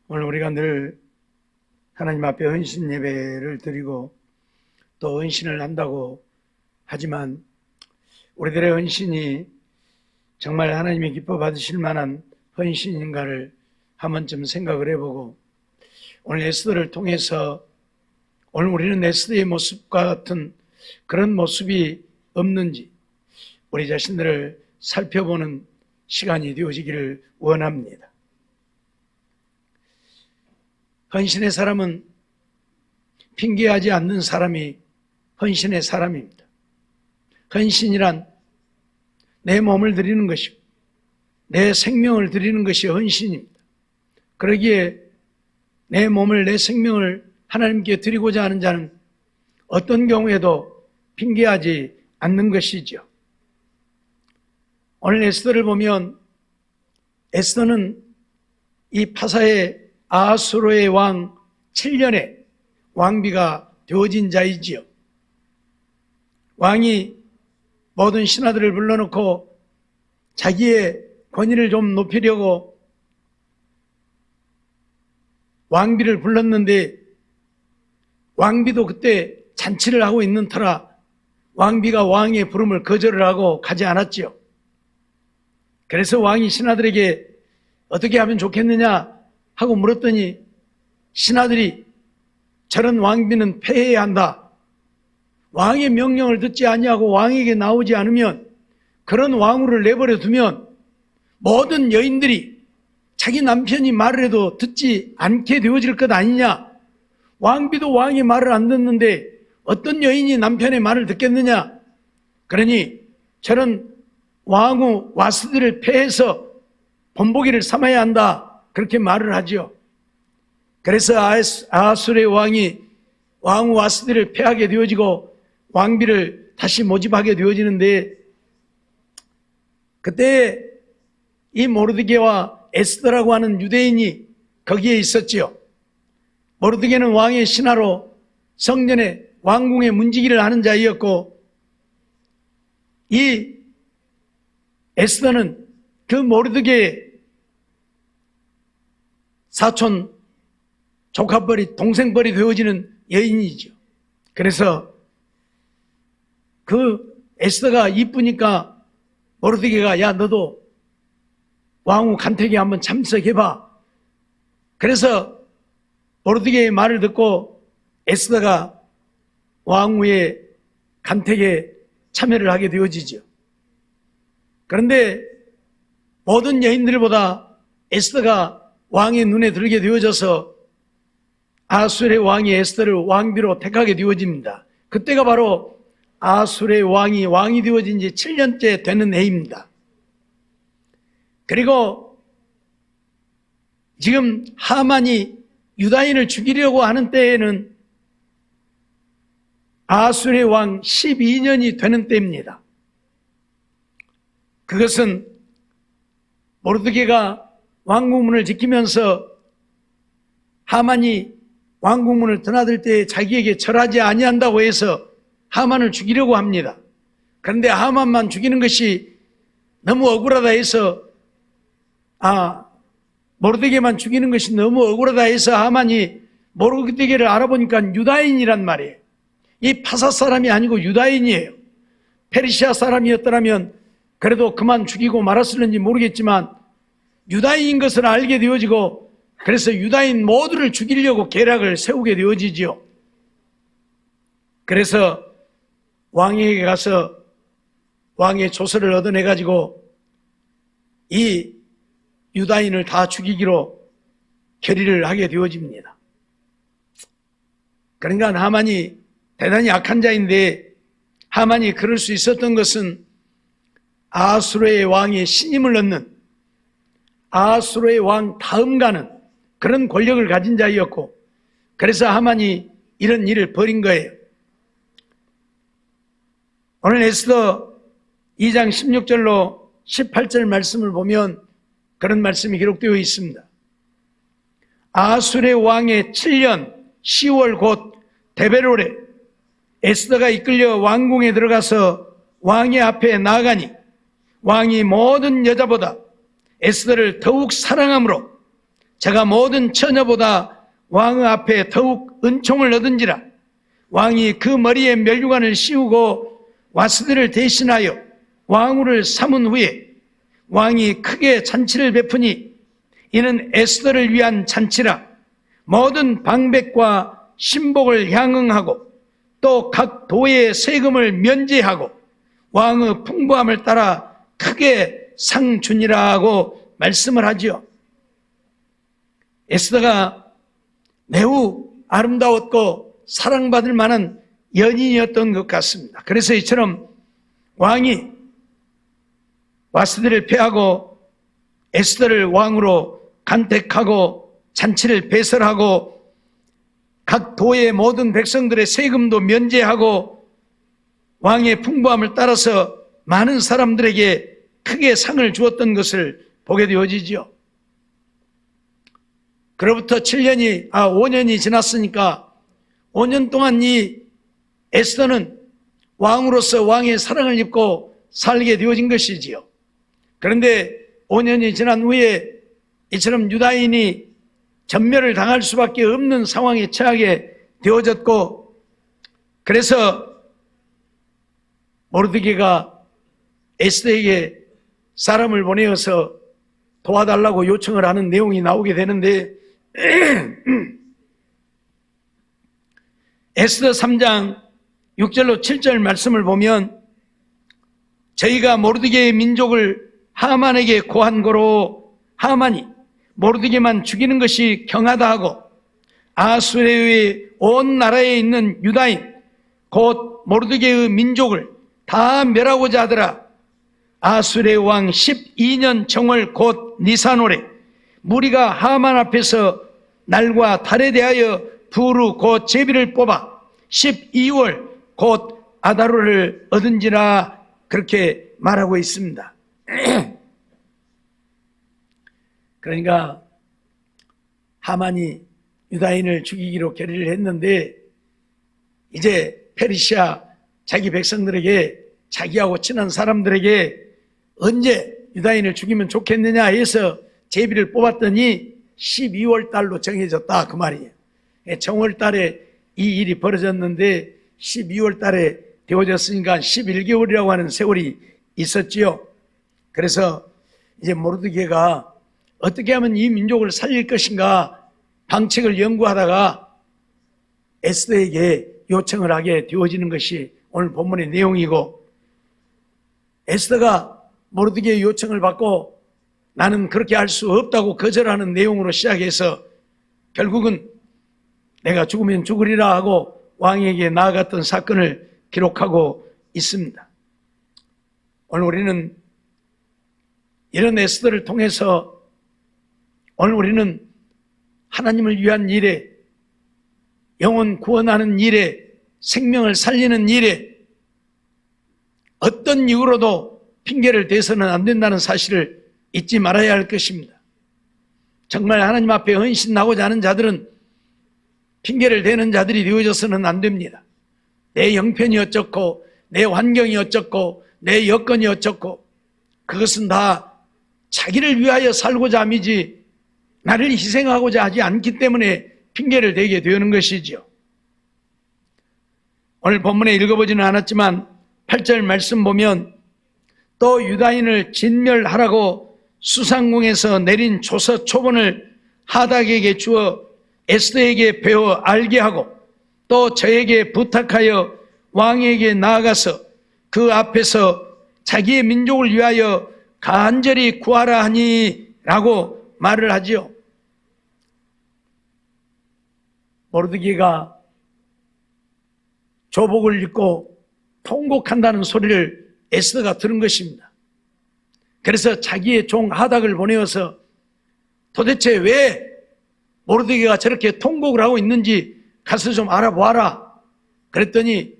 오늘 우리가 늘 하나님 앞에 헌신 예배를 드리고 또 헌신을 한다고 하지만 우리들의 헌신이 정말 하나님이 기뻐 받으실 만한 헌신인가를 한 번쯤 생각을 해보고, 오늘 에스더를 통해서 오늘 우리는 에스더의 모습과 같은 그런 모습이 없는지 우리 자신들을 살펴보는 시간이 되어지기를 원합니다. 헌신의 사람은 핑계하지 않는 사람이 헌신의 사람입니다. 헌신이란 내 몸을 드리는 것이고 내 생명을 드리는 것이 헌신입니다. 그러기에 내 몸을, 내 생명을 하나님께 드리고자 하는 자는 어떤 경우에도 핑계하지 않는 것이죠. 오늘 에스더를 보면 에스더는 이 파사의 아하수로의 왕 7년에 왕비가 되어진 자이지요. 왕이 모든 신하들을 불러놓고 자기의 권위를 좀 높이려고 왕비를 불렀는데, 왕비도 그때 잔치를 하고 있는 터라 왕비가 왕의 부름을 거절을 하고 가지 않았지요. 그래서 왕이 신하들에게 어떻게 하면 좋겠느냐 하고 물었더니 신하들이 저런 왕비는 폐해야 한다. 왕의 명령을 듣지 아니하고 왕에게 나오지 않으면, 그런 왕후를 내버려 두면 모든 여인들이 자기 남편이 말을 해도 듣지 않게 되어질 것 아니냐. 왕비도 왕의 말을 안 듣는데 어떤 여인이 남편의 말을 듣겠느냐. 그러니 저런 왕후 와스들을 폐해서 본보기를 삼아야 한다. 그렇게 말을 하죠. 그래서 아하수르의 왕이 왕후 와스들을 폐하게 되어지고 왕비를 다시 모집하게 되어지는데, 그때 이 모르드게와 에스더라고 하는 유대인이 거기에 있었지요. 모르드게는 왕의 신하로 성전에 왕궁에 문지기를 하는 자이었고, 이 에스더는 그 모르드게의 사촌 조카뻘이, 동생뻘이 되어지는 여인이죠. 그래서 그 에스더가 이쁘니까 모르드게가 야 너도 왕후 간택에 한번 참석해봐. 그래서 모르드게의 말을 듣고 에스더가 왕후의 간택에 참여를 하게 되어지죠. 그런데 모든 여인들보다 에스더가 왕의 눈에 들게 되어져서 아하수르의 왕이 에스더를 왕비로 택하게 되어집니다. 그때가 바로 아하수르의 왕이 되어진 지 7년째 되는 해입니다. 그리고 지금 하만이 유다인을 죽이려고 하는 때에는 아하수르의 왕 12년이 되는 때입니다. 그것은 모르드게가 왕궁문을 지키면서 하만이 왕궁문을 드나들 때 자기에게 절하지 아니한다고 해서 하만을 죽이려고 합니다. 그런데 하만만 죽이는 것이 너무 억울하다 해서 모르드게만 죽이는 것이 너무 억울하다 해서 하만이 모르드게를 알아보니까 유다인이란 말이에요. 이 파사 사람이 아니고 유다인이에요. 페르시아 사람이었더라면 그래도 그만 죽이고 말았을는지 모르겠지만 유다인인 것을 알게 되어지고, 그래서 유다인 모두를 죽이려고 계략을 세우게 되어지지요. 그래서 왕에게 가서 왕의 조서를 얻어내가지고 이 유다인을 다 죽이기로 결의를 하게 되어집니다. 그러니까 하만이 대단히 악한 자인데, 하만이 그럴 수 있었던 것은 아하수르의 왕의 신임을 얻는, 아하수르의 왕 다음 가는 그런 권력을 가진 자이었고, 그래서 하만이 이런 일을 벌인 거예요. 오늘 에스더 2장 16절로 18절 말씀을 보면 그런 말씀이 기록되어 있습니다. 아하수르의 왕의 7년 10월 곧 데베롤에 에스더가 이끌려 왕궁에 들어가서 왕의 앞에 나아가니 왕이 모든 여자보다 에스더를 더욱 사랑함으로 제가 모든 처녀보다 왕의 앞에 더욱 은총을 얻은지라. 왕이 그 머리에 면류관을 씌우고 와스들을 대신하여 왕후를 삼은 후에 왕이 크게 잔치를 베푸니 이는 에스더를 위한 잔치라. 모든 방백과 신복을 향응하고 또 각 도의 세금을 면제하고 왕의 풍부함을 따라 크게 상 주니라 하고 말씀을 하지요. 에스더가 매우 아름다웠고 사랑받을 만한 연인이었던 것 같습니다. 그래서 이처럼 왕이 와스들을 패하고 에스더를 왕으로 간택하고 잔치를 배설하고 각 도의 모든 백성들의 세금도 면제하고 왕의 풍부함을 따라서 많은 사람들에게 크게 상을 주었던 것을 보게 되어지죠. 그로부터 5년이 지났으니까 5년 동안 이 에스더는 왕으로서 왕의 사랑을 입고 살게 되어진 것이지요. 그런데 5년이 지난 후에 이처럼 유다인이 전멸을 당할 수밖에 없는 상황에 처하게 되어졌고, 그래서 모르드게가 에스더에게 사람을 보내어서 도와달라고 요청을 하는 내용이 나오게 되는데 에스더 3장 6절로 7절 말씀을 보면 저희가 모르드게의 민족을 하만에게 고한 거로 하만이 모르드게만 죽이는 것이 경하다 하고 아수르의 온 나라에 있는 유다인 곧 모르드게의 민족을 다 멸하고자 하더라. 아수르의 왕 12년 정월 곧 니산월에 무리가 하만 앞에서 날과 달에 대하여 부르 곧 제비를 뽑아 12월 곧 아다로를 얻은지라 그렇게 말하고 있습니다. 그러니까 하만이 유다인을 죽이기로 결의를 했는데 이제 페르시아 자기 백성들에게 자기하고 친한 사람들에게 언제 유다인을 죽이면 좋겠느냐 해서 제비를 뽑았더니 12월 달로 정해졌다 그 말이에요. 정월 달에 이 일이 벌어졌는데 12월 달에 되어졌으니까 11개월이라고 하는 세월이 있었지요. 그래서 이제 모르드게가 어떻게 하면 이 민족을 살릴 것인가 방책을 연구하다가 에스더에게 요청을 하게 되어지는 것이 오늘 본문의 내용이고, 에스더가 모르드게의 요청을 받고 나는 그렇게 할 수 없다고 거절하는 내용으로 시작해서 결국은 내가 죽으면 죽으리라 하고 왕에게 나아갔던 사건을 기록하고 있습니다. 오늘 우리는 이런 에스더를 통해서 오늘 우리는 하나님을 위한 일에, 영혼 구원하는 일에, 생명을 살리는 일에 어떤 이유로도 핑계를 대서는 안 된다는 사실을 잊지 말아야 할 것입니다. 정말 하나님 앞에 헌신하고자 하는 자들은 핑계를 대는 자들이 되어져서는 안 됩니다. 내 형편이 어쩌고 내 환경이 어쩌고 내 여건이 어쩌고 그것은 다 자기를 위하여 살고자 함이지 나를 희생하고자 하지 않기 때문에 핑계를 대게 되는 것이죠. 오늘 본문에 읽어보지는 않았지만 8절 말씀 보면 또 유다인을 진멸하라고 수상궁에서 내린 조서 초본을 하닥에게 주어 에스더에게 배워 알게 하고 또 저에게 부탁하여 왕에게 나아가서 그 앞에서 자기의 민족을 위하여 간절히 구하라 하니 라고 말을 하지요. 모르드게가 조복을 입고 통곡한다는 소리를 에스더가 들은 것입니다. 그래서 자기의 종 하닥을 보내어서 도대체 왜 모르드게가 저렇게 통곡을 하고 있는지 가서 좀 알아보아라. 그랬더니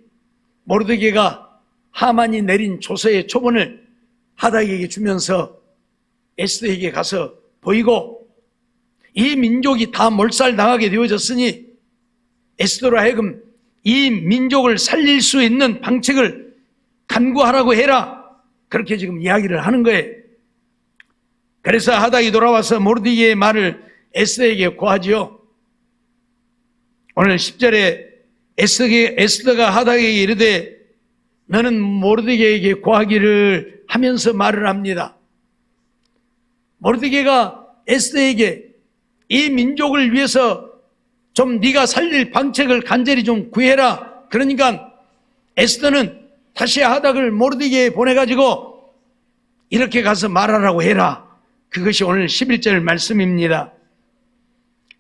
모르드게가 하만이 내린 조서의 초본을 하닥에게 주면서 에스더에게 가서 보이고 이 민족이 다 몰살당하게 되어졌으니 에스더로 하여금 이 민족을 살릴 수 있는 방책을 간구하라고 해라. 그렇게 지금 이야기를 하는 거예요. 그래서 하닥이 돌아와서 모르드게의 말을 에스더에게 고하지요. 오늘 10절에 에스더가 하닥에게 이르되 너는 모르드게에게 고하기를 하면서 말을 합니다. 모르드게가 에스더에게 이 민족을 위해서 좀 네가 살릴 방책을 간절히 좀 구해라. 그러니까 에스더는 다시 하닥을 모르드게에 보내가지고 이렇게 가서 말하라고 해라. 그것이 오늘 11절 말씀입니다.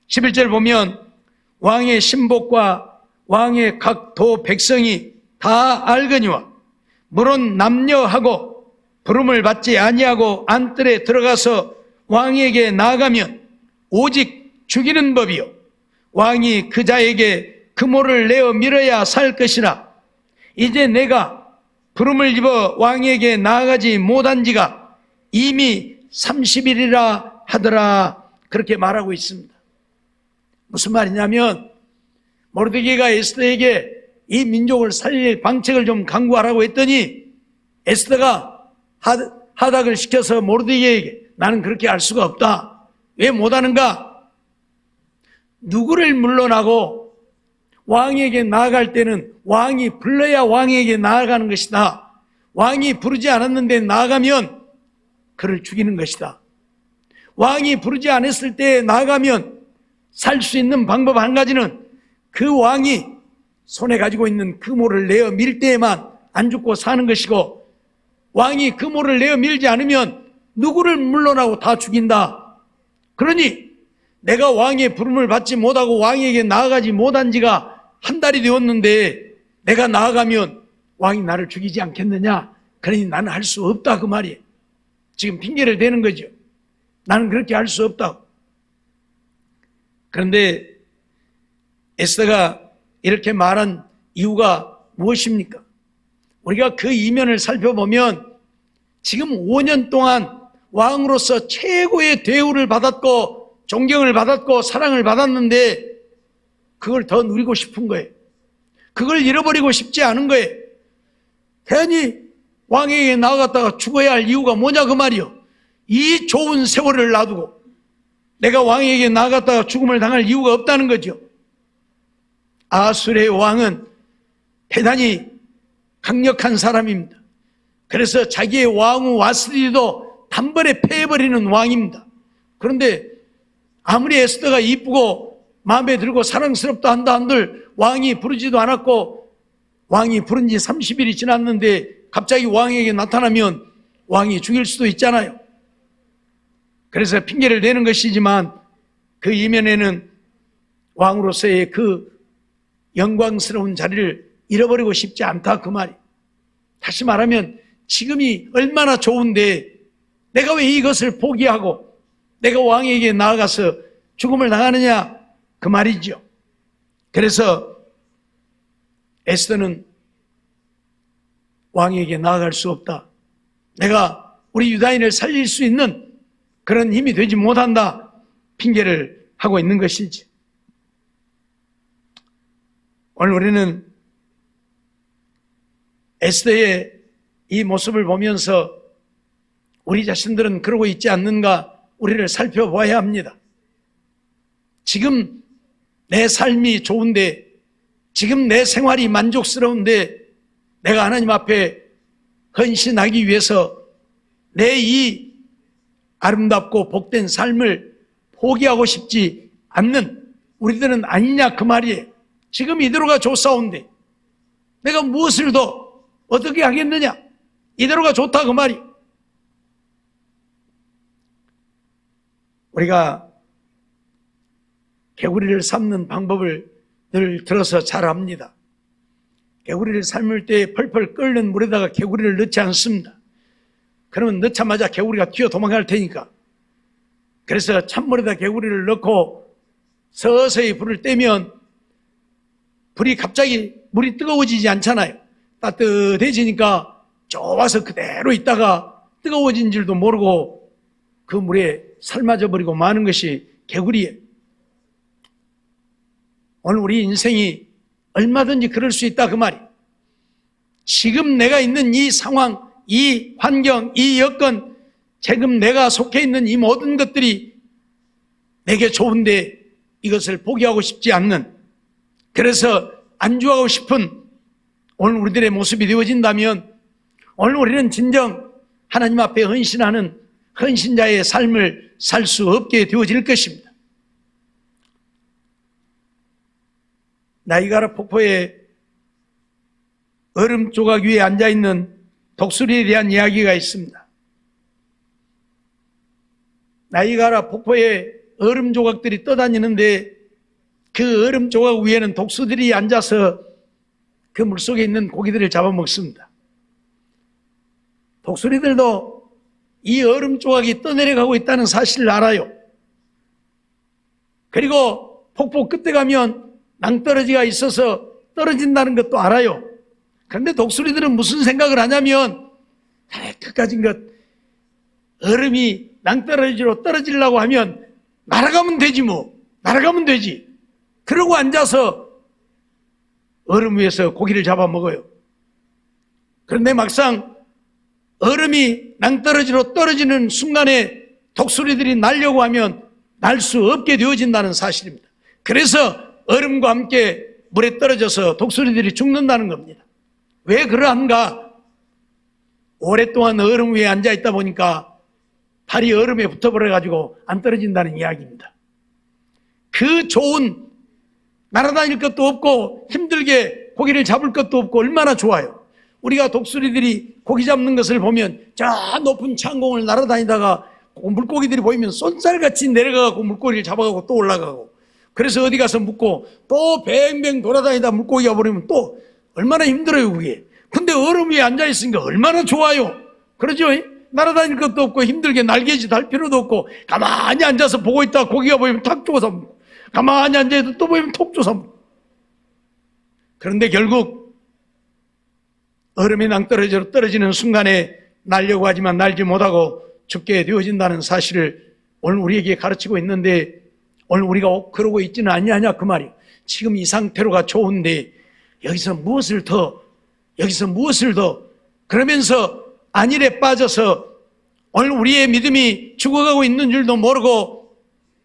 11절 보면 왕의 신복과 왕의 각 도 백성이 다 알거니와 물은 남녀하고 부름을 받지 아니하고 안뜰에 들어가서 왕에게 나아가면 오직 죽이는 법이요 왕이 그 자에게 금오를 내어 밀어야 살 것이라. 이제 내가 부름을 입어 왕에게 나아가지 못한 지가 이미 30일이라 하더라. 그렇게 말하고 있습니다. 무슨 말이냐면 모르드게가 에스더에게 이 민족을 살릴 방책을 좀 강구하라고 했더니 에스더가 하닥을 시켜서 모르드게에게 나는 그렇게 할 수가 없다. 왜 못하는가? 누구를 물러나고 왕에게 나아갈 때는 왕이 불러야 왕에게 나아가는 것이다. 왕이 부르지 않았는데 나아가면 그를 죽이는 것이다. 왕이 부르지 않았을 때 나아가면 살 수 있는 방법 한 가지는 그 왕이 손에 가지고 있는 금오를 내어 밀 때에만 안 죽고 사는 것이고 왕이 금오를 내어 밀지 않으면 누구를 물러나고 다 죽인다. 그러니 내가 왕의 부름을 받지 못하고 왕에게 나아가지 못한 지가 한 달이 되었는데 내가 나아가면 왕이 나를 죽이지 않겠느냐. 그러니 나는 할 수 없다 그 말이에요. 지금 핑계를 대는 거죠. 나는 그렇게 할 수 없다고. 그런데 에스더가 이렇게 말한 이유가 무엇입니까? 우리가 그 이면을 살펴보면 지금 5년 동안 왕으로서 최고의 대우를 받았고 존경을 받았고 사랑을 받았는데 그걸 더 누리고 싶은 거예요. 그걸 잃어버리고 싶지 않은 거예요. 괜히 왕에게 나아갔다가 죽어야 할 이유가 뭐냐 그 말이요. 이 좋은 세월을 놔두고 내가 왕에게 나아갔다가 죽음을 당할 이유가 없다는 거죠. 아수르의 왕은 대단히 강력한 사람입니다. 그래서 자기의 왕후 와스디도 단번에 패해버리는 왕입니다. 그런데 아무리 에스더가 이쁘고 마음에 들고 사랑스럽다 한다 한들 왕이 부르지도 않았고 왕이 부른 지 30일이 지났는데 갑자기 왕에게 나타나면 왕이 죽일 수도 있잖아요. 그래서 핑계를 대는 것이지만 그 이면에는 왕으로서의 그 영광스러운 자리를 잃어버리고 싶지 않다 그 말이. 다시 말하면 지금이 얼마나 좋은데 내가 왜 이것을 포기하고 내가 왕에게 나아가서 죽음을 당하느냐 그 말이죠. 그래서 에스더는 왕에게 나아갈 수 없다. 내가 우리 유다인을 살릴 수 있는 그런 힘이 되지 못한다. 핑계를 하고 있는 것이지. 오늘 우리는 에스더의 이 모습을 보면서 우리 자신들은 그러고 있지 않는가 우리를 살펴봐야 합니다. 지금 내 삶이 좋은데 지금 내 생활이 만족스러운데 내가 하나님 앞에 헌신하기 위해서 내 이 아름답고 복된 삶을 포기하고 싶지 않는 우리들은 아니냐 그 말이에요. 지금 이대로가 좋사온데 내가 무엇을 더 어떻게 하겠느냐. 이대로가 좋다 그 말이. 우리가 개구리를 삶는 방법을 늘 들어서 잘 압니다. 개구리를 삶을 때 펄펄 끓는 물에다가 개구리를 넣지 않습니다. 그러면 넣자마자 개구리가 튀어 도망갈 테니까. 그래서 찬물에다 개구리를 넣고 서서히 불을 떼면 불이 갑자기 물이 뜨거워지지 않잖아요. 따뜻해지니까 좋아서 그대로 있다가 뜨거워진 줄도 모르고 그 물에 삶아져 버리고 마는 것이 개구리예요. 오늘 우리 인생이 얼마든지 그럴 수 있다 그 말이에요. 지금 내가 있는 이 상황, 이 환경, 이 여건, 지금 내가 속해 있는 이 모든 것들이 내게 좋은데 이것을 포기하고 싶지 않는, 그래서 안주하고 싶은 오늘 우리들의 모습이 되어진다면 오늘 우리는 진정 하나님 앞에 헌신하는 헌신자의 삶을 살 수 없게 되어질 것입니다. 나이가라 폭포의 얼음 조각 위에 앉아있는 독수리에 대한 이야기가 있습니다. 나이가라 폭포에 얼음 조각들이 떠다니는데 그 얼음 조각 위에는 독수리들이 앉아서 그 물속에 있는 고기들을 잡아먹습니다. 독수리들도 이 얼음 조각이 떠내려가고 있다는 사실을 알아요. 그리고 폭포 끝에 가면 낭떠러지가 있어서 떨어진다는 것도 알아요. 그런데 독수리들은 무슨 생각을 하냐면 끝까지 얼음이 낭떠러지로 떨어지려고 하면 날아가면 되지 날아가면 되지. 그러고 앉아서 얼음 위에서 고기를 잡아 먹어요. 그런데 막상 얼음이 낭떠러지로 떨어지는 순간에 독수리들이 날려고 하면 날 수 없게 되어진다는 사실입니다. 그래서 얼음과 함께 물에 떨어져서 독수리들이 죽는다는 겁니다. 왜 그러한가? 오랫동안 얼음 위에 앉아 있다 보니까 발이 얼음에 붙어버려가지고 안 떨어진다는 이야기입니다. 그 좋은, 날아다닐 것도 없고 힘들게 고기를 잡을 것도 없고 얼마나 좋아요. 우리가 독수리들이 고기 잡는 것을 보면 저 높은 창공을 날아다니다가 물고기들이 보이면 쏜살같이 내려가고 물고기를 잡아가고 또 올라가고, 그래서 어디 가서 묻고 또 뱅뱅 돌아다니다 물고기가 버리면 또 얼마나 힘들어요 그게. 근데 얼음 위에 앉아있으니까 얼마나 좋아요. 그러죠? 날아다닐 것도 없고 힘들게 날개짓 할 필요도 없고 가만히 앉아서 보고 있다가 고기가 보이면 탁 쪼아서 먹고, 가만히 앉아있다 또 보이면 톡 쪼아서 먹고. 그런데 결국 얼음이 낭떠러지로 떨어지는 순간에 날려고 하지만 날지 못하고 죽게 되어진다는 사실을 오늘 우리에게 가르치고 있는데, 오늘 우리가 그러고 있지는 아니하냐 그 말이에요. 지금 이 상태로가 좋은데 여기서 무엇을 더 그러면서 안일에 빠져서 오늘 우리의 믿음이 죽어가고 있는 줄도 모르고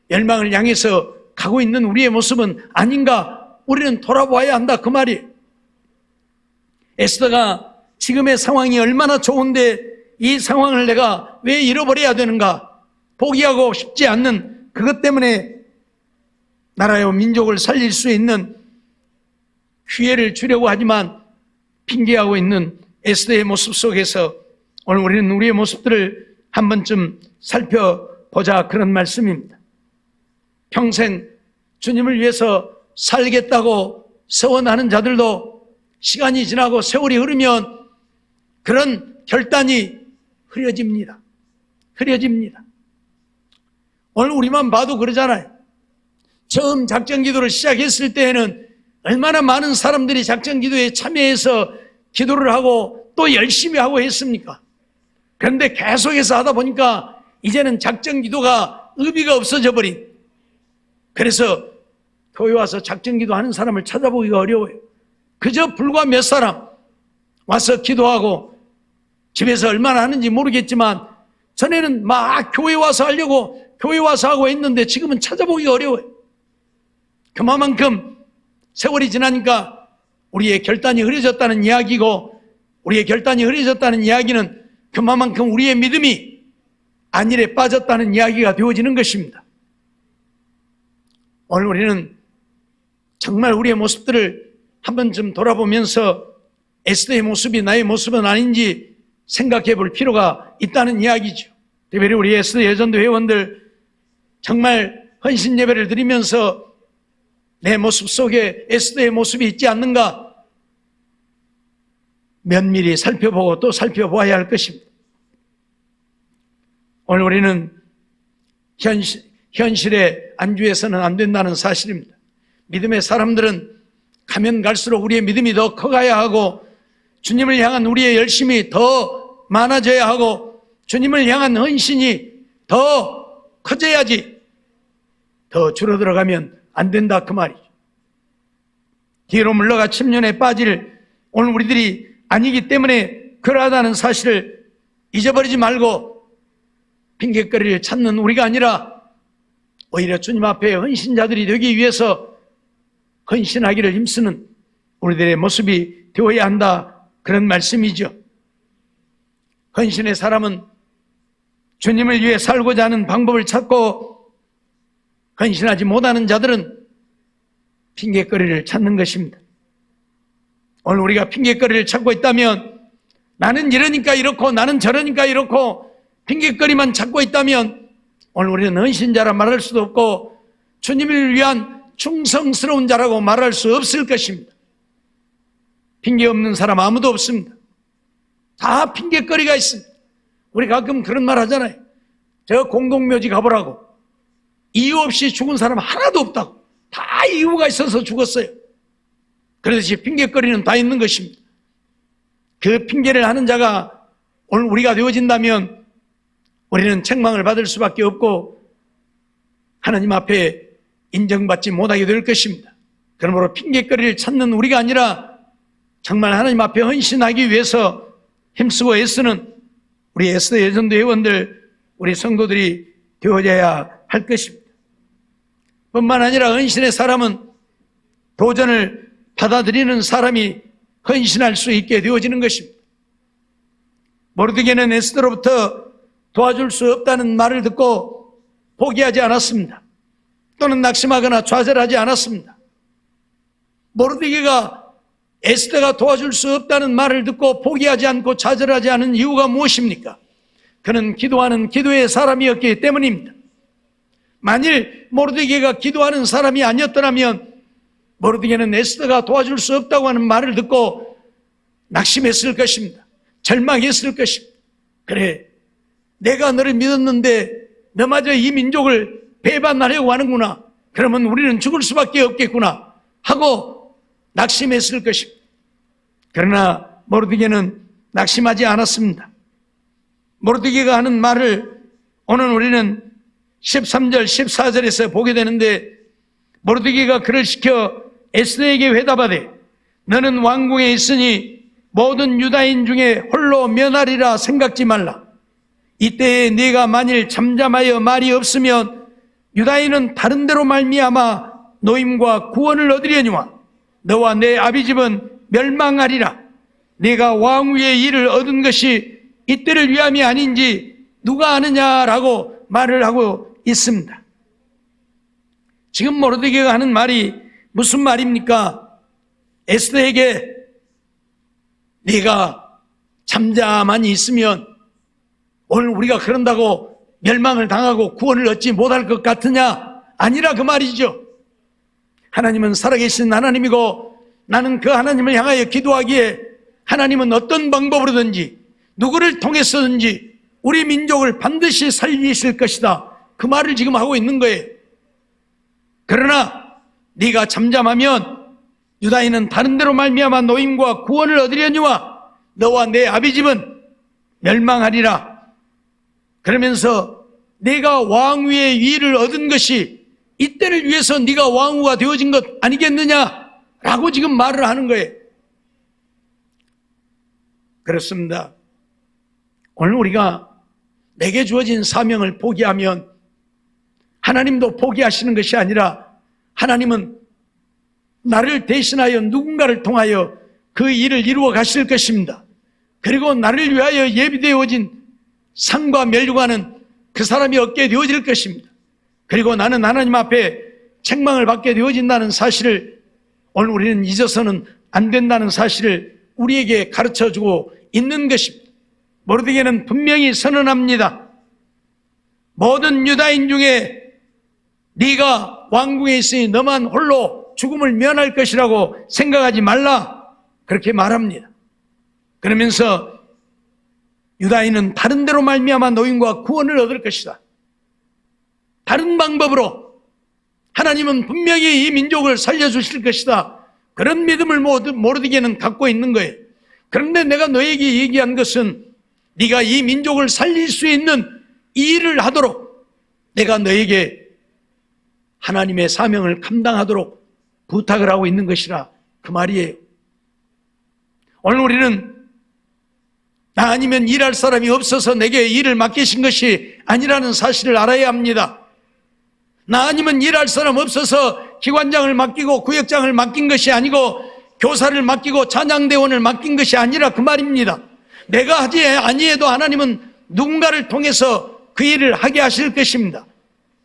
멸망을 향해서 가고 있는 우리의 모습은 아닌가, 우리는 돌아봐야 한다 그 말이에요. 에스더가 지금의 상황이 얼마나 좋은데 이 상황을 내가 왜 잃어버려야 되는가, 포기하고 싶지 않는 그것 때문에 나라와 민족을 살릴 수 있는 기회를 주려고 하지만 핑계하고 있는 에스더의 모습 속에서 오늘 우리는 우리의 모습들을 한 번쯤 살펴보자, 그런 말씀입니다. 평생 주님을 위해서 살겠다고 서원하는 자들도 시간이 지나고 세월이 흐르면 그런 결단이 흐려집니다. 오늘 우리만 봐도 그러잖아요. 처음 작전기도를 시작했을 때에는 얼마나 많은 사람들이 작전기도에 참여해서 기도를 하고 또 열심히 하고 했습니까? 그런데 계속해서 하다 보니까 이제는 작전기도가 의미가 없어져 버린, 그래서 교회 와서 작전기도 하는 사람을 찾아보기가 어려워요. 그저 불과 몇 사람 와서 기도하고 집에서 얼마나 하는지 모르겠지만 전에는 막 교회 와서 하려고 교회 와서 하고 했는데 지금은 찾아보기가 어려워요. 그만큼 세월이 지나니까 우리의 결단이 흐려졌다는 이야기고, 우리의 결단이 흐려졌다는 이야기는 그만큼 우리의 믿음이 안일에 빠졌다는 이야기가 되어지는 것입니다. 오늘 우리는 정말 우리의 모습들을 한 번쯤 돌아보면서 에스더의 모습이 나의 모습은 아닌지 생각해 볼 필요가 있다는 이야기죠. 특별히 우리 에스더 예전도 회원들 정말 헌신 예배를 드리면서 내 모습 속에 에스더의 모습이 있지 않는가 면밀히 살펴보고 또 살펴보아야 할 것입니다. 오늘 우리는 현실에 안주해서는 안 된다는 사실입니다. 믿음의 사람들은 가면 갈수록 우리의 믿음이 더 커가야 하고 주님을 향한 우리의 열심이 더 많아져야 하고 주님을 향한 헌신이 더 커져야지, 더 줄어들어가면 안 된다 그 말이죠. 뒤로 물러가 침륜에 빠질 오늘 우리들이 아니기 때문에 그러하다는 사실을 잊어버리지 말고 핑계거리를 찾는 우리가 아니라 오히려 주님 앞에 헌신자들이 되기 위해서 헌신하기를 힘쓰는 우리들의 모습이 되어야 한다, 그런 말씀이죠. 헌신의 사람은 주님을 위해 살고자 하는 방법을 찾고, 헌신하지 못하는 자들은 핑계거리를 찾는 것입니다. 오늘 우리가 핑계거리를 찾고 있다면, 나는 이러니까 이렇고 나는 저러니까 이렇고 핑계거리만 찾고 있다면 오늘 우리는 헌신자라 말할 수도 없고 주님을 위한 충성스러운 자라고 말할 수 없을 것입니다. 핑계 없는 사람 아무도 없습니다. 다 핑계거리가 있습니다. 우리 가끔 그런 말 하잖아요. 저 공동묘지 가보라고. 이유 없이 죽은 사람 하나도 없다고. 다 이유가 있어서 죽었어요. 그러듯이 핑계거리는 다 있는 것입니다. 그 핑계를 하는 자가 오늘 우리가 되어진다면 우리는 책망을 받을 수밖에 없고 하나님 앞에 인정받지 못하게 될 것입니다. 그러므로 핑계거리를 찾는 우리가 아니라 정말 하나님 앞에 헌신하기 위해서 힘쓰고 애쓰는 우리 에스더 예전도 회원들, 우리 성도들이 되어져야 할 것입니다. 뿐만 아니라 헌신의 사람은 도전을 받아들이는 사람이 헌신할 수 있게 되어지는 것입니다. 모르드게는 에스더로부터 도와줄 수 없다는 말을 듣고 포기하지 않았습니다. 또는 낙심하거나 좌절하지 않았습니다. 모르드게가 에스더가 도와줄 수 없다는 말을 듣고 포기하지 않고 좌절하지 않은 이유가 무엇입니까? 그는 기도하는 기도의 사람이었기 때문입니다. 만일 모르드게가 기도하는 사람이 아니었더라면 모르드게는 에스더가 도와줄 수 없다고 하는 말을 듣고 낙심했을 것입니다. 절망했을 것입니다. 그래, 내가 너를 믿었는데 너마저 이 민족을 배반하려고 하는구나. 그러면 우리는 죽을 수밖에 없겠구나 하고 낙심했을 것입니다. 그러나 모르드게는 낙심하지 않았습니다. 모르드게가 하는 말을 오늘 우리는 13절, 14절에서 보게 되는데, 모르드게가 그를 시켜 에스더에게 회답하되 너는 왕궁에 있으니 모든 유다인 중에 홀로 면하리라 생각지 말라. 이때에 네가 만일 잠잠하여 말이 없으면 유다인은 다른 데로 말미암아 노임과 구원을 얻으려니와 너와 내 아비집은 멸망하리라. 네가 왕위의 일을 얻은 것이 이때를 위함이 아닌지 누가 아느냐라고 말을 하고 있습니다. 지금 모르드게가 하는 말이 무슨 말입니까? 에스더에게 네가 잠잠하니 있으면 오늘 우리가 그런다고 멸망을 당하고 구원을 얻지 못할 것 같으냐? 아니라 그 말이죠. 하나님은 살아계신 하나님이고 나는 그 하나님을 향하여 기도하기에 하나님은 어떤 방법으로든지 누구를 통해서든지 우리 민족을 반드시 살리실 것이다. 그 말을 지금 하고 있는 거예요. 그러나 네가 잠잠하면 유다인은 다른 데로 말미암아 노임과 구원을 얻으려니와 너와 내 아비집은 멸망하리라. 그러면서 네가 왕위의 위를 얻은 것이 이때를 위해서 네가 왕후가 되어진 것 아니겠느냐라고 지금 말을 하는 거예요. 그렇습니다. 오늘 우리가 내게 주어진 사명을 포기하면 하나님도 포기하시는 것이 아니라 하나님은 나를 대신하여 누군가를 통하여 그 일을 이루어 가실 것입니다. 그리고 나를 위하여 예비되어진 상과 멸류관은 그 사람이 얻게 되어질 것입니다. 그리고 나는 하나님 앞에 책망을 받게 되어진다는 사실을 오늘 우리는 잊어서는 안 된다는 사실을 우리에게 가르쳐주고 있는 것입니다. 모르드게는 분명히 선언합니다. 모든 유다인 중에 네가 왕궁에 있으니 너만 홀로 죽음을 면할 것이라고 생각하지 말라, 그렇게 말합니다. 그러면서 유다인은 다른 데로 말미암아 노임과 구원을 얻을 것이다. 다른 방법으로 하나님은 분명히 이 민족을 살려주실 것이다. 그런 믿음을 모르드게는 갖고 있는 거예요. 그런데 내가 너에게 얘기한 것은 네가 이 민족을 살릴 수 있는 이 일을 하도록 내가 너에게 하나님의 사명을 감당하도록 부탁을 하고 있는 것이라 그 말이에요. 오늘 우리는 나 아니면 일할 사람이 없어서 내게 일을 맡기신 것이 아니라는 사실을 알아야 합니다. 나 아니면 일할 사람 없어서 기관장을 맡기고 구역장을 맡긴 것이 아니고 교사를 맡기고 찬양대원을 맡긴 것이 아니라 그 말입니다. 내가 하지 아니해도 하나님은 누군가를 통해서 그 일을 하게 하실 것입니다.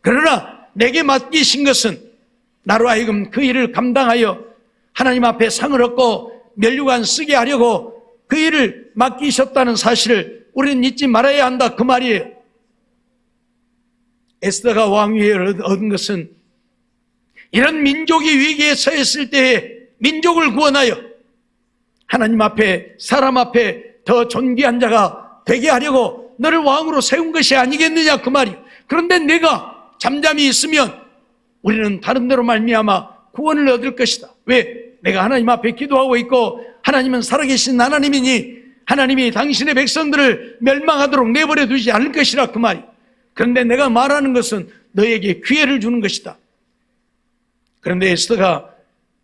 그러나 내게 맡기신 것은 나로 하여금 그 일을 감당하여 하나님 앞에 상을 얻고 면류관 쓰게 하려고 그 일을 맡기셨다는 사실을 우리는 잊지 말아야 한다, 그 말이에요. 에스더가 왕위를 얻은 것은 이런 민족이 위기에 처했을 때에 민족을 구원하여 하나님 앞에, 사람 앞에 더 존귀한 자가 되게 하려고 너를 왕으로 세운 것이 아니겠느냐, 그 말이에요. 그런데 내가 잠잠히 있으면 우리는 다른 데로 말미암아 구원을 얻을 것이다. 왜? 내가 하나님 앞에 기도하고 있고 하나님은 살아계신 하나님이니 하나님이 당신의 백성들을 멸망하도록 내버려 두지 않을 것이라, 그 말이에요. 그런데 내가 말하는 것은 너에게 기회를 주는 것이다. 그런데 에스더가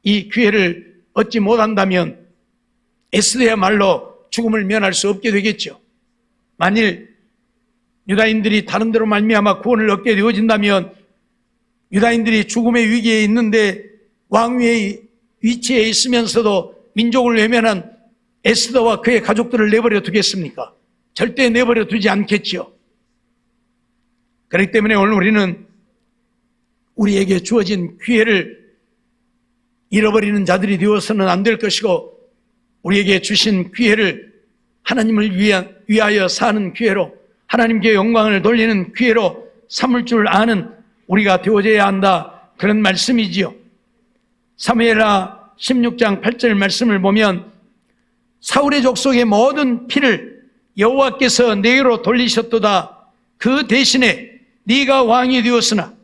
이 기회를 얻지 못한다면 에스더야말로 죽음을 면할 수 없게 되겠죠. 만일 유다인들이 다른 데로 말미암아 구원을 얻게 되어진다면 유다인들이 죽음의 위기에 있는데 왕위의 위치에 있으면서도 민족을 외면한 에스더와 그의 가족들을 내버려 두겠습니까? 절대 내버려 두지 않겠지요. 그렇기 때문에 오늘 우리는 우리에게 주어진 기회를 잃어버리는 자들이 되어서는 안 될 것이고 우리에게 주신 기회를 하나님을 위하여 사는 기회로 하나님께 영광을 돌리는 기회로 삼을 줄 아는 우리가 되어져야 한다, 그런 말씀이지요. 사무엘하 16장 8절 말씀을 보면 사울의 족속의 모든 피를 여호와께서 내게로 돌리셨도다. 그 대신에 네가 왕이 되었으나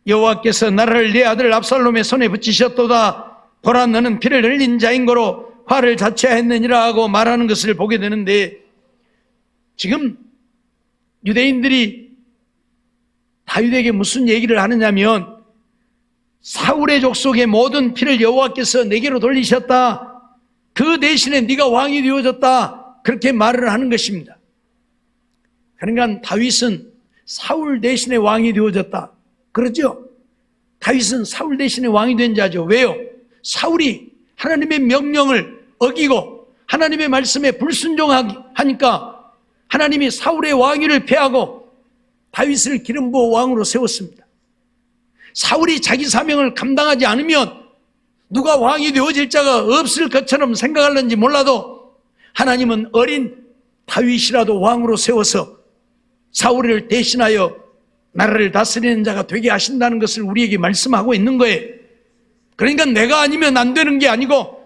여호와께서 나라를 네 아들 압살롬의 손에 붙이셨도다. 보라, 너는 피를 흘린 자인 거로 화를 자초했느니라 하고 말하는 것을 보게 되는데, 지금 유대인들이 다윗에게 무슨 얘기를 하느냐면 사울의 족속의 모든 피를 여호와께서 내게로 돌리셨다. 그 대신에 네가 왕이 되어졌다. 그렇게 말을 하는 것입니다. 그러니까 다윗은 사울 대신에 왕이 되어졌다. 그렇죠? 다윗은 사울 대신에 왕이 된 자죠. 왜요? 사울이 하나님의 명령을 어기고 하나님의 말씀에 불순종하니까 하나님이 사울의 왕위를 폐하고 다윗을 기름 부어 왕으로 세웠습니다. 사울이 자기 사명을 감당하지 않으면 누가 왕이 되어질 자가 없을 것처럼 생각하는지 몰라도 하나님은 어린 다윗이라도 왕으로 세워서 사울을 대신하여 나라를 다스리는 자가 되게 하신다는 것을 우리에게 말씀하고 있는 거예요. 그러니까 내가 아니면 안 되는 게 아니고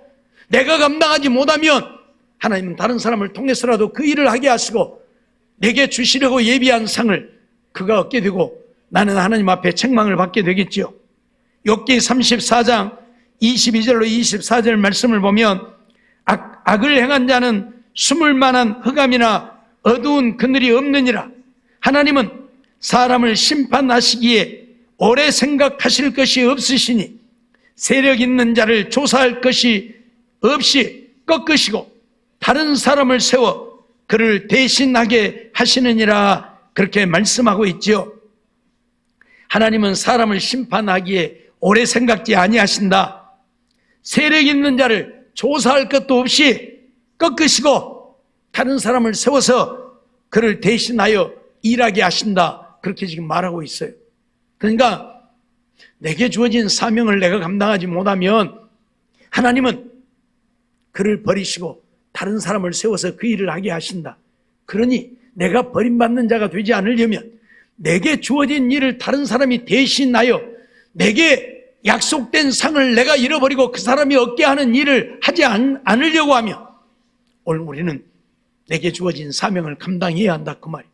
내가 감당하지 못하면 하나님은 다른 사람을 통해서라도 그 일을 하게 하시고 내게 주시려고 예비한 상을 그가 얻게 되고 나는 하나님 앞에 책망을 받게 되겠지요. 욥기 34장 22절로 24절 말씀을 보면 악을 행한 자는 숨을 만한 흑암이나 어두운 그늘이 없느니라. 하나님은 사람을 심판하시기에 오래 생각하실 것이 없으시니 세력 있는 자를 조사할 것이 없이 꺾으시고 다른 사람을 세워 그를 대신하게 하시느니라. 그렇게 말씀하고 있지요. 하나님은 사람을 심판하기에 오래 생각지 아니하신다. 세력 있는 자를 조사할 것도 없이 꺾으시고 다른 사람을 세워서 그를 대신하여 일하게 하신다. 그렇게 지금 말하고 있어요. 그러니까 내게 주어진 사명을 내가 감당하지 못하면 하나님은 그를 버리시고 다른 사람을 세워서 그 일을 하게 하신다. 그러니 내가 버림받는 자가 되지 않으려면 내게 주어진 일을 다른 사람이 대신하여 내게 약속된 상을 내가 잃어버리고 그 사람이 얻게 하는 일을 하지 않으려고 하면 오늘 우리는 내게 주어진 사명을 감당해야 한다, 그 말이에요.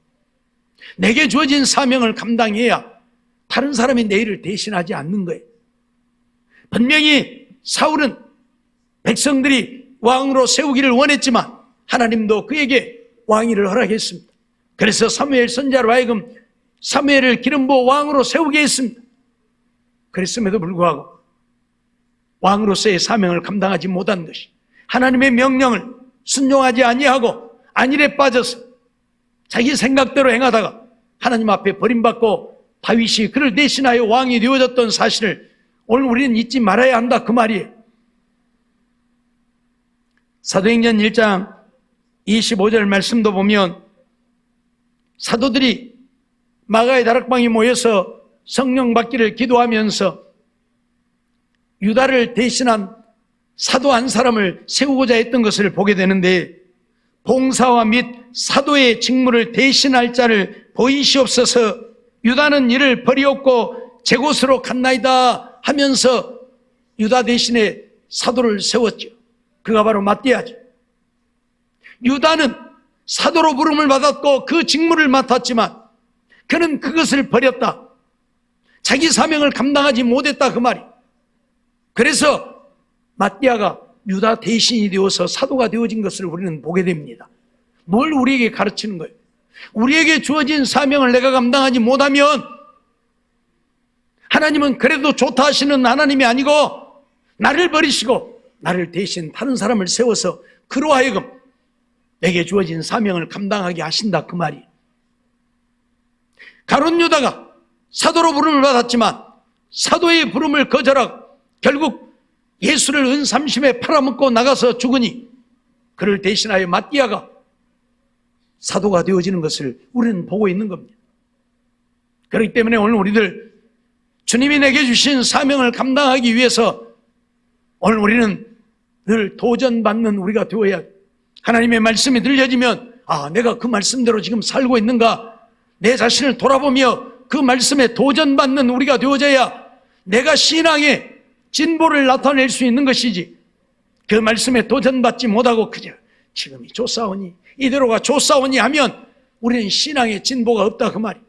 내게 주어진 사명을 감당해야 다른 사람이 내 일을 대신하지 않는 거예요. 분명히 사울은 백성들이 왕으로 세우기를 원했지만 하나님도 그에게 왕위를 허락했습니다. 그래서 사무엘 선지자로 하여금 사무엘을 기름 부어 왕으로 세우게 했습니다. 그랬음에도 불구하고 왕으로서의 사명을 감당하지 못한 것이 하나님의 명령을 순종하지 아니하고 안일에 빠져서 자기 생각대로 행하다가 하나님 앞에 버림받고 다윗이 그를 대신하여 왕이 되어졌던 사실을 오늘 우리는 잊지 말아야 한다 그 말이에요. 사도행전 1장 25절 말씀도 보면 사도들이 마가의 다락방에 모여서 성령 받기를 기도하면서 유다를 대신한 사도 한 사람을 세우고자 했던 것을 보게 되는데, 봉사와 및 사도의 직무를 대신할 자를 보이시옵소서, 유다는 이를 버리었고 제 곳으로 갔나이다 하면서 유다 대신에 사도를 세웠죠. 그가 바로 마띠아죠. 유다는 사도로 부름을 받았고 그 직무를 맡았지만 그는 그것을 버렸다. 자기 사명을 감당하지 못했다 그 말이. 그래서 마띠아가 유다 대신이 되어서 사도가 되어진 것을 우리는 보게 됩니다. 뭘 우리에게 가르치는 거예요? 우리에게 주어진 사명을 내가 감당하지 못하면 하나님은 그래도 좋다 하시는 하나님이 아니고 나를 버리시고 나를 대신 다른 사람을 세워서 그로 하여금 내게 주어진 사명을 감당하게 하신다 그 말이에요. 가룟 유다가 사도로 부름을 받았지만 사도의 부름을 거절하고 결국 예수를 은삼심에 팔아먹고 나가서 죽으니 그를 대신하여 마띠아가 사도가 되어지는 것을 우리는 보고 있는 겁니다. 그렇기 때문에 오늘 우리들 주님이 내게 주신 사명을 감당하기 위해서 오늘 우리는 늘 도전받는 우리가 되어야 해요. 하나님의 말씀이 들려지면 내가 그 말씀대로 지금 살고 있는가, 내 자신을 돌아보며 그 말씀에 도전받는 우리가 되어져야 내가 신앙의 진보를 나타낼 수 있는 것이지, 그 말씀에 도전받지 못하고 그저 지금이 좋사오니 이대로가 좋사오니 하면 우리는 신앙의 진보가 없다 그 말이.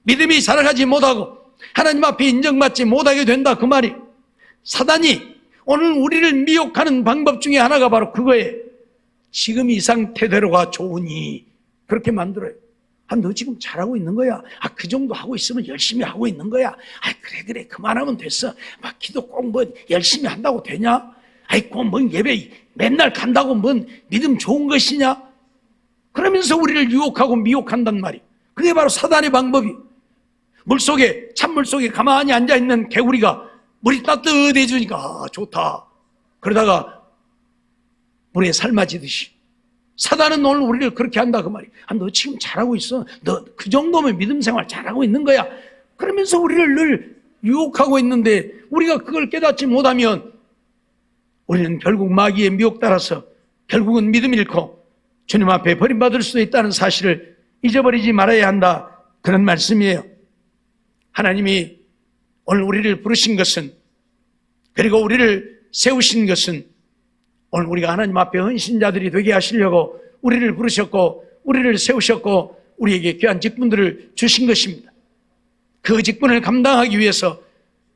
믿음이 자라가지 못하고 하나님 앞에 인정받지 못하게 된다 그 말이. 사단이 오늘 우리를 미혹하는 방법 중에 하나가 바로 그거예요. 지금 이 상태대로가 좋으니 그렇게 만들어요. 너 지금 잘하고 있는 거야. 그 정도 하고 있으면 열심히 하고 있는 거야. 그래 그만하면 됐어. 기도 꼭 열심히 한다고 되냐? 꼭 예배 맨날 간다고 믿음 좋은 것이냐? 그러면서 우리를 유혹하고 미혹한단 말이에요. 그게 바로 사단의 방법이. 찬물 속에 가만히 앉아있는 개구리가 물이 따뜻해지니까 좋다. 그러다가 물에 삶아지듯이 사단은 오늘 우리를 그렇게 한다 그 말이에요. 너 지금 잘하고 있어. 너 그 정도면 믿음 생활 잘하고 있는 거야. 그러면서 우리를 늘 유혹하고 있는데 우리가 그걸 깨닫지 못하면 우리는 결국 마귀의 미혹 따라서 결국은 믿음 잃고 주님 앞에 버림받을 수도 있다는 사실을 잊어버리지 말아야 한다, 그런 말씀이에요. 하나님이 오늘 우리를 부르신 것은, 그리고 우리를 세우신 것은 오늘 우리가 하나님 앞에 헌신자들이 되게 하시려고 우리를 부르셨고 우리를 세우셨고 우리에게 귀한 직분들을 주신 것입니다. 그 직분을 감당하기 위해서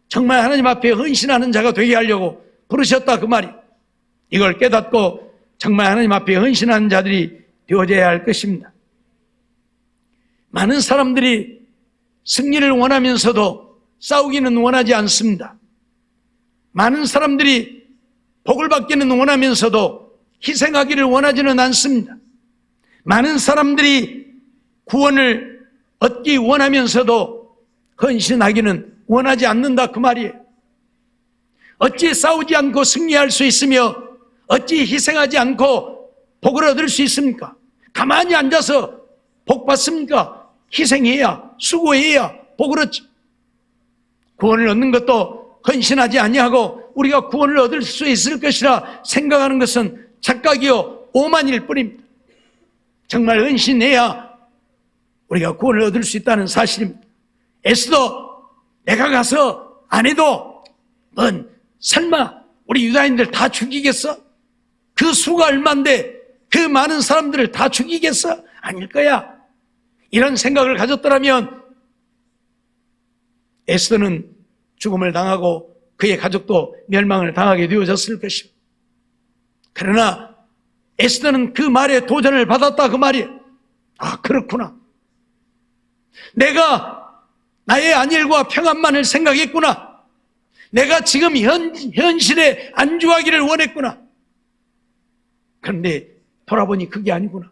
정말 하나님 앞에 헌신하는 자가 되게 하려고 부르셨다 그 말이. 이걸 깨닫고 정말 하나님 앞에 헌신하는 자들이 되어져야 할 것입니다. 많은 사람들이 승리를 원하면서도 싸우기는 원하지 않습니다. 많은 사람들이 복을 받기는 원하면서도 희생하기를 원하지는 않습니다. 많은 사람들이 구원을 얻기 원하면서도 헌신하기는 원하지 않는다 그 말이에요. 어찌 싸우지 않고 승리할 수 있으며 어찌 희생하지 않고 복을 얻을 수 있습니까? 가만히 앉아서 복 받습니까? 희생해야, 수고해야 복을 얻지. 구원을 얻는 것도 헌신하지 아니하고 우리가 구원을 얻을 수 있을 것이라 생각하는 것은 착각이요 오만일 뿐입니다. 정말 헌신해야 우리가 구원을 얻을 수 있다는 사실입니다. 에스더, 내가 가서 안 해도 설마 우리 유다인들 다 죽이겠어? 그 수가 얼만데 그 많은 사람들을 다 죽이겠어? 아닐 거야. 이런 생각을 가졌더라면 에스더는 죽음을 당하고 그의 가족도 멸망을 당하게 되어졌을 것입니다. 그러나 에스더는 그 말에 도전을 받았다 그 말이에요. 그렇구나. 내가 나의 안일과 평안만을 생각했구나. 내가 지금 현실에 안주하기를 원했구나. 그런데 돌아보니 그게 아니구나.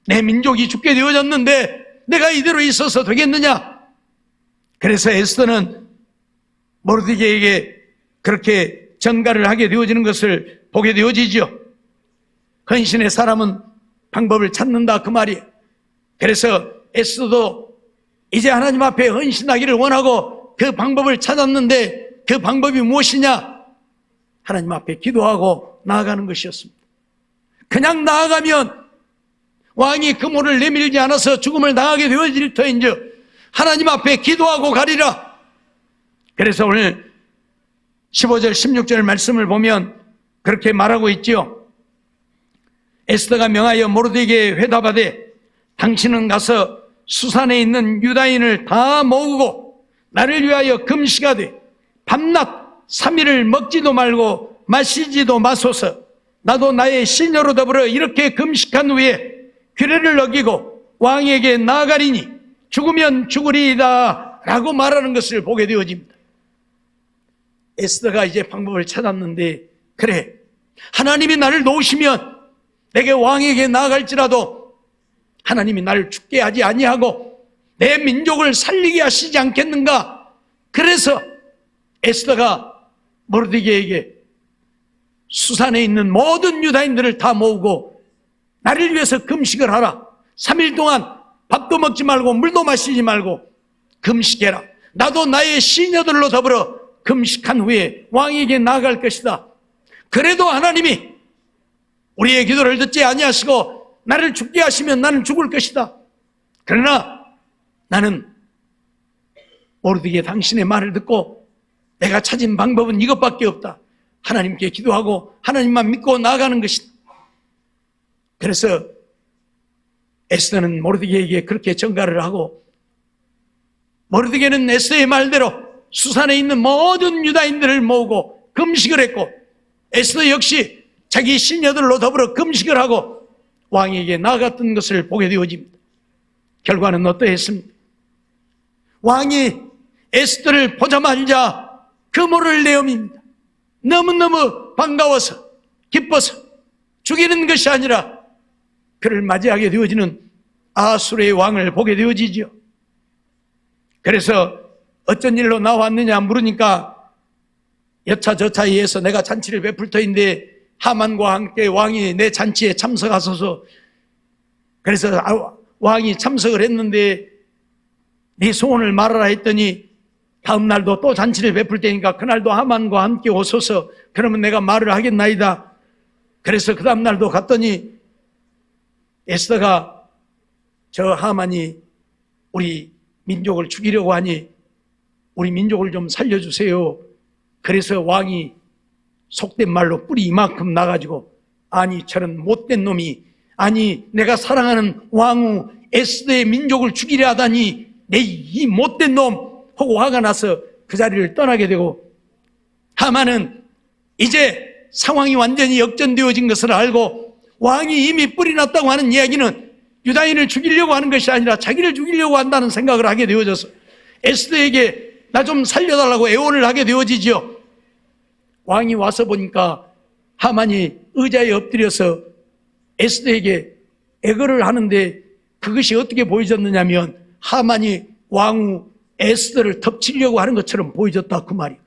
내 민족이 죽게 되어졌는데 내가 이대로 있어서 되겠느냐? 그래서 에스더는 모르드게에게 그렇게 전가를 하게 되어지는 것을 보게 되어지죠. 헌신의 사람은 방법을 찾는다 그 말이에요. 그래서 에스더도 이제 하나님 앞에 헌신하기를 원하고 그 방법을 찾았는데 그 방법이 무엇이냐? 하나님 앞에 기도하고 나아가는 것이었습니다. 그냥 나아가면 왕이 그물을 내밀지 않아서 죽음을 당하게 되어질 터인즉 하나님 앞에 기도하고 가리라. 그래서 오늘 15절 16절 말씀을 보면 그렇게 말하고 있지요. 에스더가 명하여 모르드게에 회답하되 당신은 가서 수산에 있는 유다인을 다 모으고 나를 위하여 금식하되 밤낮 3일을 먹지도 말고 마시지도 마소서. 나도 나의 시녀로 더불어 이렇게 금식한 후에 규례를 어기고 왕에게 나아가리니 죽으면 죽으리이다 라고 말하는 것을 보게 되어집니다. 에스더가 이제 방법을 찾았는데, 그래, 하나님이 나를 놓으시면 내게 왕에게 나아갈지라도 하나님이 나를 죽게 하지 아니하고 내 민족을 살리게 하시지 않겠는가. 그래서 에스더가 모르드게에게 수산에 있는 모든 유다인들을 다 모으고 나를 위해서 금식을 하라. 3일 동안 밥도 먹지 말고 물도 마시지 말고 금식해라. 나도 나의 시녀들로 더불어 금식한 후에 왕에게 나아갈 것이다. 그래도 하나님이 우리의 기도를 듣지 아니하시고 나를 죽게 하시면 나는 죽을 것이다. 그러나 나는 모르드게 당신의 말을 듣고 내가 찾은 방법은 이것밖에 없다. 하나님께 기도하고 하나님만 믿고 나아가는 것이다. 그래서 에스더는 모르드게에게 그렇게 전가를 하고, 모르드게는 에스더의 말대로 수산에 있는 모든 유다인들을 모으고 금식을 했고, 에스더 역시 자기 시녀들로 더불어 금식을 하고 왕에게 나아갔던 것을 보게 되어집니다. 결과는 어떠했습니까? 왕이 에스더를 보자마자 그물을 내어밉니다. 너무너무 반가워서 기뻐서 죽이는 것이 아니라 그를 맞이하게 되어지는 아수르의 왕을 보게 되어지죠. 그래서 어쩐 일로 나왔느냐 물으니까 여차저차에 의해서 내가 잔치를 베풀 터인데 하만과 함께 왕이 내 잔치에 참석하소서. 그래서 왕이 참석을 했는데 네 소원을 말하라 했더니 다음 날도 또 잔치를 베풀 때니까 그날도 하만과 함께 오소서. 그러면 내가 말을 하겠나이다. 그래서 그 다음 날도 갔더니 에스더가 저 하만이 우리 민족을 죽이려고 하니 우리 민족을 좀 살려주세요. 그래서 왕이 속된 말로 뿔이 이만큼 나가지고, 아니 저런 못된 놈이, 아니 내가 사랑하는 왕후 에스더의 민족을 죽이려 하다니 내 이 못된 놈 하고 화가 나서 그 자리를 떠나게 되고, 하만은 이제 상황이 완전히 역전되어진 것을 알고 왕이 이미 뿔이 났다고 하는 이야기는 유다인을 죽이려고 하는 것이 아니라 자기를 죽이려고 한다는 생각을 하게 되어져서 에스더에게 나 좀 살려달라고 애원을 하게 되어지죠. 왕이 와서 보니까 하만이 의자에 엎드려서 에스더에게 애걸을 하는데, 그것이 어떻게 보여졌느냐면 하만이 왕후 에스더를 덮치려고 하는 것처럼 보여졌다 그 말이에요.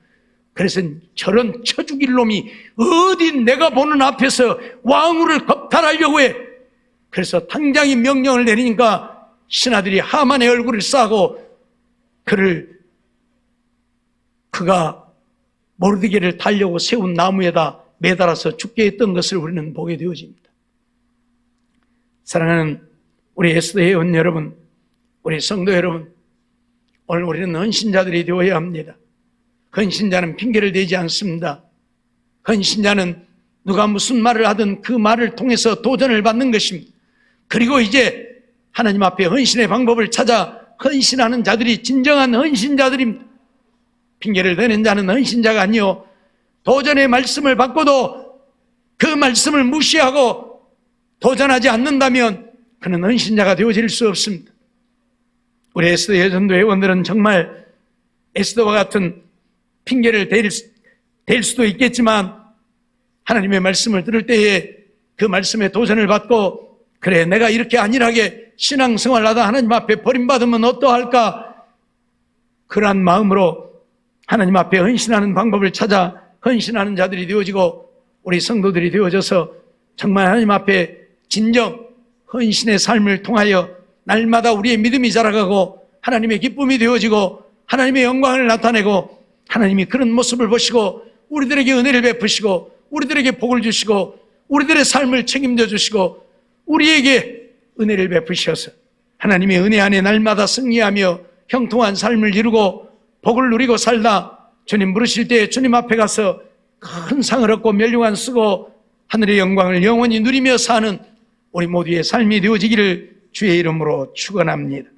그래서 저런 쳐 죽일 놈이 어디 내가 보는 앞에서 왕후를 겁탈하려고 해. 그래서 당장이 명령을 내리니까 신하들이 하만의 얼굴을 싸고 그가 모르드게를 달려고 세운 나무에다 매달아서 죽게 했던 것을 우리는 보게 되어집니다. 사랑하는 우리 에스더 회원 여러분, 우리 성도 여러분, 오늘 우리는 헌신자들이 되어야 합니다. 헌신자는 핑계를 대지 않습니다. 헌신자는 누가 무슨 말을 하든 그 말을 통해서 도전을 받는 것입니다. 그리고 이제 하나님 앞에 헌신의 방법을 찾아 헌신하는 자들이 진정한 헌신자들입니다. 핑계를 대는 자는 헌신자가 아니요, 도전의 말씀을 받고도 그 말씀을 무시하고 도전하지 않는다면 그는 헌신자가 되어질 수 없습니다. 우리 에스더 여전도 회원들은 정말 에스더와 같은 핑계를 댈 수도 있겠지만 하나님의 말씀을 들을 때에 그 말씀에 도전을 받고, 그래 내가 이렇게 안일하게 신앙생활을 하다 하나님 앞에 버림받으면 어떠할까, 그러한 마음으로 하나님 앞에 헌신하는 방법을 찾아 헌신하는 자들이 되어지고 우리 성도들이 되어져서 정말 하나님 앞에 진정 헌신의 삶을 통하여 날마다 우리의 믿음이 자라가고 하나님의 기쁨이 되어지고 하나님의 영광을 나타내고 하나님이 그런 모습을 보시고 우리들에게 은혜를 베푸시고 우리들에게 복을 주시고 우리들의 삶을 책임져 주시고 우리에게 은혜를 베푸셔서 하나님의 은혜 안에 날마다 승리하며 형통한 삶을 이루고 복을 누리고 살다 주님 부르실 때 주님 앞에 가서 큰 상을 얻고 멸류관 쓰고 하늘의 영광을 영원히 누리며 사는 우리 모두의 삶이 되어지기를 주의 이름으로 축원합니다.